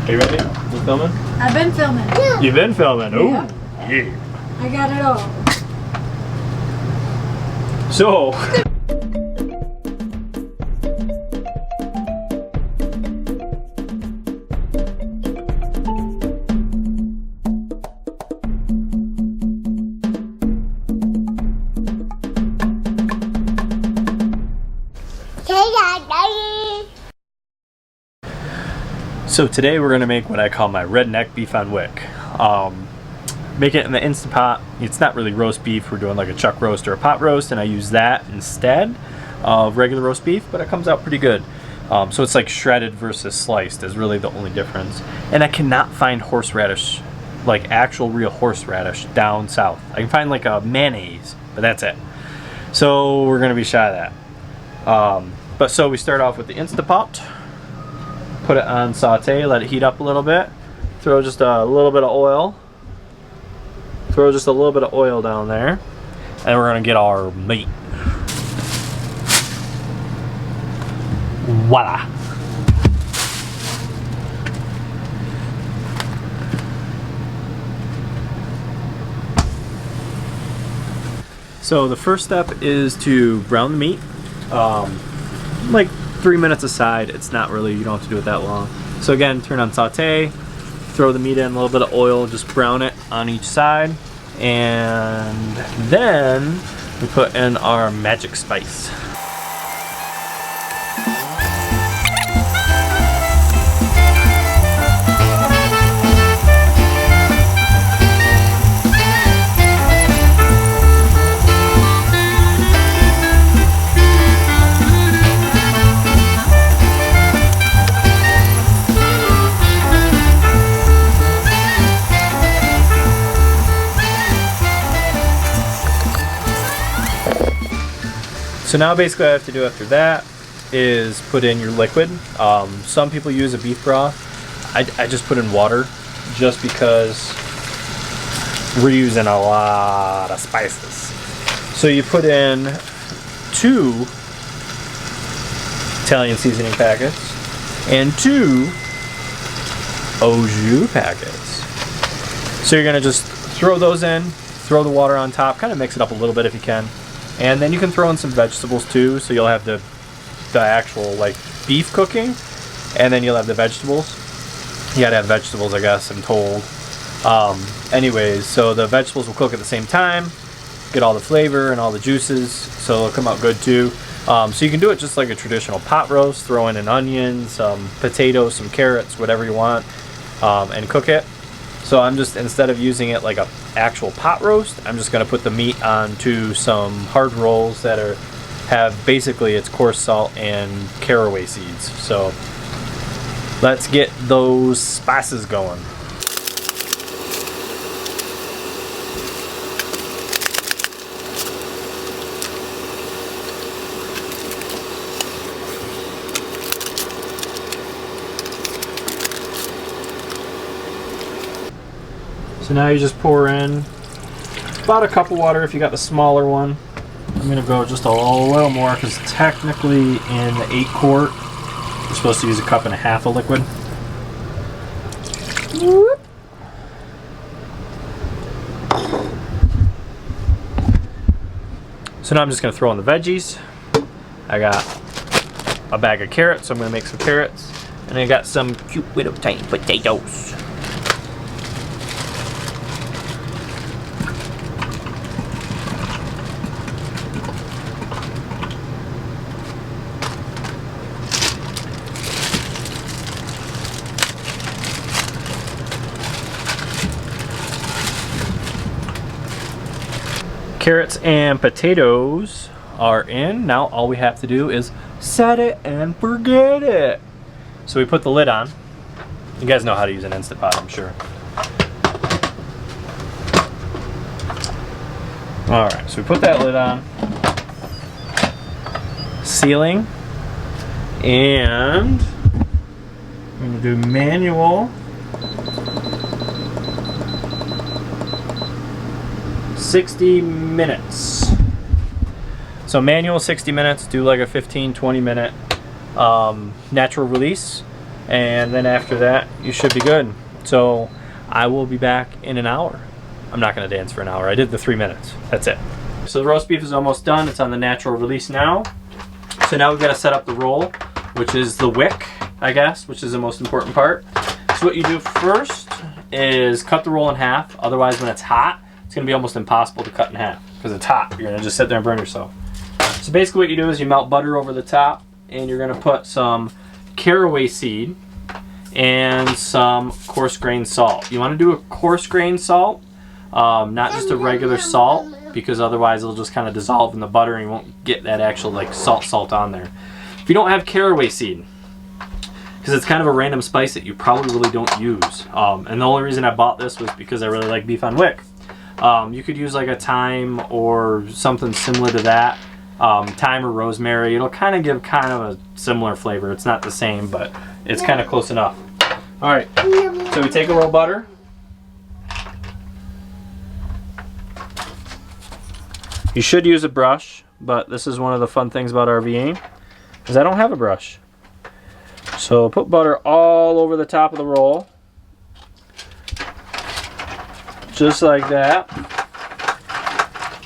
Are you ready? You filming? I've been filming. Yeah. You've been filming? Oh, yeah. I got it all. So. So today we're gonna make what I call my redneck beef on wick. Make it in the Instant Pot. It's not really roast beef. We're doing like a chuck roast or a pot roast, and I use that instead of regular roast beef, but it comes out pretty good. So it's like shredded versus sliced is really the only difference. And I cannot find horseradish, like actual real horseradish down south. I can find like a mayonnaise, but that's it. So we're gonna be shy of that. But so we start off with the Instant Pot. Put it on saute, let it heat up a little bit. Throw just a little bit of oil. Throw just a little bit of oil down there. And we're gonna get our meat. Voila. So the first step is to brown the meat. Like 3 minutes aside. It's not really, you don't have to do it that long. So again, turn on saute, throw the meat in, a little bit of oil, just brown it on each side, and then we put in our magic spice. So now basically what I have to do after that is put in your liquid. Some people use a beef broth. I just put in water just because we're using a lot of spices. So you put in 2 Italian seasoning packets and 2 au jus packets. So you're gonna just throw those in, throw the water on top, kind of mix it up a little bit if you can. And then you can throw in some vegetables too, so you'll have the actual like beef cooking, and then you'll have the vegetables. You gotta have vegetables, I guess, I'm told. Anyways, so the vegetables will cook at the same time, get all the flavor and all the juices, so it'll come out good too. So you can do it just like a traditional pot roast, throw in an onion, some potatoes, some carrots, whatever you want, and cook it. So I'm just, instead of using it like a actual pot roast, I'm just gonna put the meat onto some hard rolls that have basically it's coarse salt and caraway seeds. So let's get those spices going. So now you just pour in about a cup of water if you got the smaller one. I'm gonna go just a little more because technically in the 8 quart, you're supposed to use 1.5 cups of liquid. Whoop. So now I'm just gonna throw in the veggies. I got a bag of carrots, so I'm gonna make some carrots. And I got some cute little tiny potatoes. Carrots and potatoes are in. Now all we have to do is set it and forget it. So we put the lid on. You guys know how to use an Instant Pot, I'm sure. Alright, so we put that lid on. Sealing. And I'm going to do manual. 60 minutes. So manual 60 minutes, do like a 15-20 minute natural release. And then after that, you should be good. So I will be back in an hour. I'm not gonna dance for an hour. I did the 3 minutes. That's it. So the roast beef is almost done. It's on the natural release now. So now we've got to set up the roll, which is the wick, I guess, which is the most important part. So what you do first is cut the roll in half. Otherwise, when it's hot, it's gonna be almost impossible to cut in half because it's hot. You're gonna just sit there and burn yourself. So basically what you do is you melt butter over the top, and you're gonna put some caraway seed and some coarse grain salt. You wanna do a coarse grain salt, not just a regular salt, because otherwise it'll just kind of dissolve in the butter and you won't get that actual like salt on there. If you don't have caraway seed, because it's kind of a random spice that you probably really don't use, and the only reason I bought this was because I really like beef on wick. You could use like a thyme or something similar to that, thyme or rosemary. It'll kind of give kind of a similar flavor. It's not the same, but it's kind of close enough. All right, so we take a roll of butter. You should use a brush, but this is one of the fun things about RVing, is I don't have a brush. So put butter all over the top of the roll. Just like that.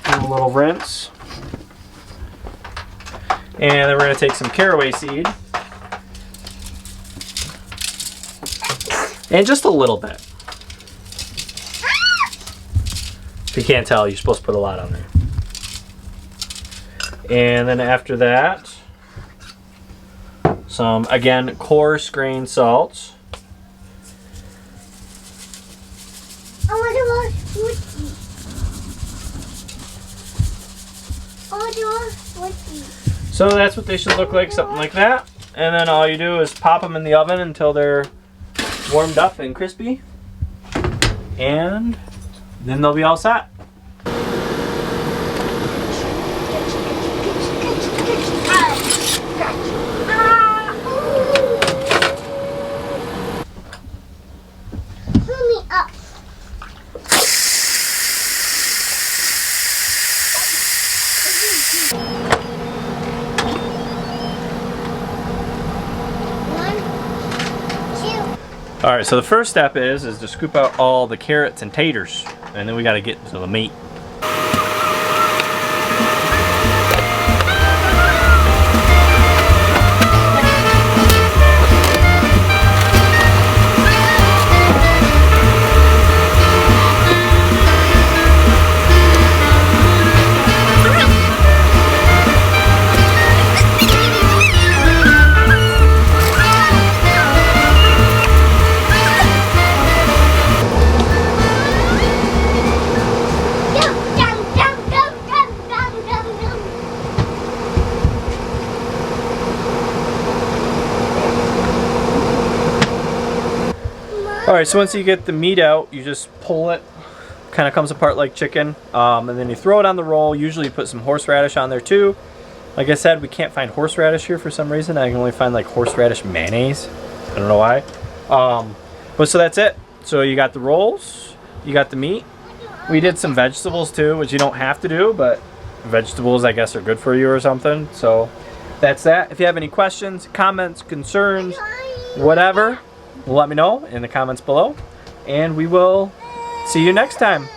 Do a little rinse. And then we're going to take some caraway seed. And just a little bit. If you can't tell, you're supposed to put a lot on there. And then after that, some, again, coarse grain salt. So that's what they should look like, something like that. And then all you do is pop them in the oven until they're warmed up and crispy. And then they'll be all set. All right, so the first step is to scoop out all the carrots and taters, and then we got to get to the meat. Alright, so once you get the meat out, you just pull it, kind of comes apart like chicken, and then you throw it on the roll. Usually you put some horseradish on there too. Like I said, we can't find horseradish here for some reason. I can only find like horseradish mayonnaise. I don't know why. But so that's it. So you got the rolls, you got the meat. We did some vegetables too, which you don't have to do, but vegetables I guess are good for you or something. So that's that. If you have any questions, comments, concerns, whatever, let me know in the comments below, and we will see you next time.